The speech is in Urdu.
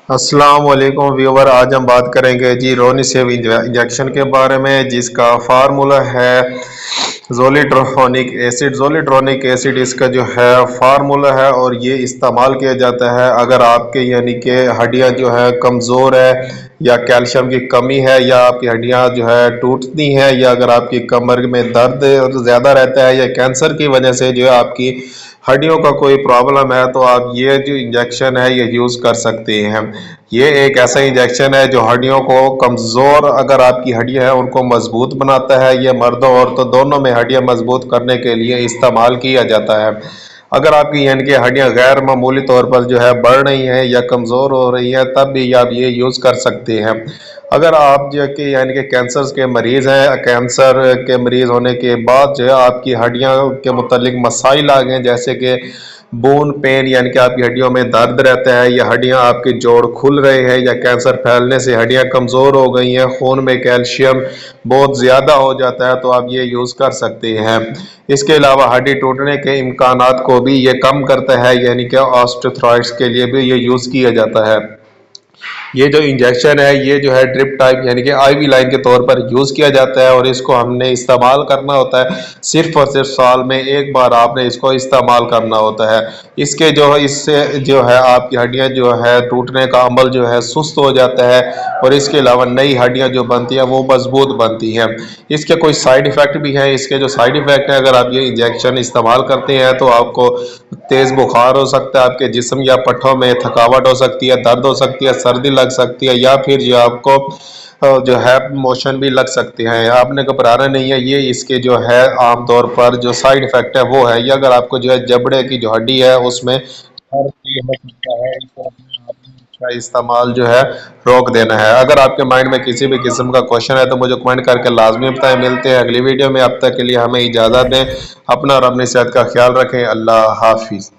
السلام علیکم ویور، آج ہم بات کریں گے جی رونی سیو انجیکشن کے بارے میں، جس کا فارمولا ہے زولیڈرونک ایسڈ۔ زولیڈرونک ایسڈ اس کا جو ہے فارمولا ہے، اور یہ استعمال کیا جاتا ہے اگر آپ کے یعنی کہ ہڈیاں جو ہے کمزور ہے، یا کیلشیم کی کمی ہے، یا آپ کی ہڈیاں جو ہے ٹوٹتی ہیں، یا اگر آپ کی کمر میں درد زیادہ رہتا ہے، یا کینسر کی وجہ سے جو ہے آپ کی ہڈیوں کا کوئی پرابلم ہے، تو آپ یہ جو انجیکشن ہے یہ یوز کر سکتے ہیں۔ یہ ایک ایسا انجیکشن ہے جو ہڈیوں کو کمزور اگر آپ کی ہڈیاں ہیں ان کو مضبوط بناتا ہے۔ یہ مردوں عورتوں دونوں میں ہڈیاں مضبوط کرنے کے لیے استعمال کیا جاتا ہے۔ اگر آپ کی یعنی کہ ہڈیاں غیر معمولی طور پر جو ہے بڑھ رہی ہیں یا کمزور ہو رہی ہیں، تب بھی آپ یہ یوز کر سکتے ہیں۔ اگر آپ جو کہ یعنی کہ کینسر کے مریض ہیں، کینسر کے مریض ہونے کے بعد جو ہے آپ کی ہڈیاں کے متعلق مسائل آ گئے، جیسے کہ بون پین یعنی کہ آپ کی ہڈیوں میں درد رہتا ہے، یا ہڈیاں آپ کے جوڑ کھل رہے ہیں، یا کینسر پھیلنے سے ہڈیاں کمزور ہو گئی ہیں، خون میں کیلشیم بہت زیادہ ہو جاتا ہے، تو آپ یہ یوز کر سکتے ہیں۔ اس کے علاوہ ہڈی ٹوٹنے کے امکانات کو بھی یہ کم کرتا ہے، یعنی کہ آسٹیوتھرائٹس کے لیے بھی یہ یوز کیا جاتا ہے۔ یہ جو انجیکشن ہے یہ جو ہے ڈرپ ٹائپ یعنی کہ آئی وی لائن کے طور پر یوز کیا جاتا ہے، اور اس کو ہم نے استعمال کرنا ہوتا ہے صرف اور صرف سال میں ایک بار آپ نے اس کو استعمال کرنا ہوتا ہے۔ اس سے جو ہے آپ کی ہڈیاں جو ہے ٹوٹنے کا عمل جو ہے سست ہو جاتا ہے، اور اس کے علاوہ نئی ہڈیاں جو بنتی ہیں وہ مضبوط بنتی ہیں۔ اس کے کوئی سائیڈ ایفیکٹ بھی ہیں۔ اس کے جو سائیڈ ایفیکٹ ہیں، اگر آپ یہ انجیکشن استعمال کرتے ہیں تو آپ کو تیز بخار ہو سکتا ہے، آپ کے جسم یا پٹھوں میں تھکاوٹ ہو سکتی ہے، درد ہو سکتی ہے، سردی لگ سکتی ہے، یا پھر جو آپ کو جو ہے موشن بھی لگ سکتے ہیں۔ آپ نے گھبرانا نہیں ہے، یہ اس کے جو ہے عام طور پر جو سائیڈ ایفیکٹ ہے وہ ہے، یہ اگر آپ کو جو ہے جبڑے کی جو ہڈی ہے اس میں کا استعمال جو ہے روک دینا ہے۔ اگر آپ کے مائنڈ میں کسی بھی قسم کا کوشچن ہے تو مجھے کمنٹ کر کے لازمی بتائیں۔ ملتے ہیں اگلی ویڈیو میں، اب تک کے لیے ہمیں اجازت دیں۔ اپنا اور اپنی صحت کا خیال رکھیں۔ اللہ حافظ۔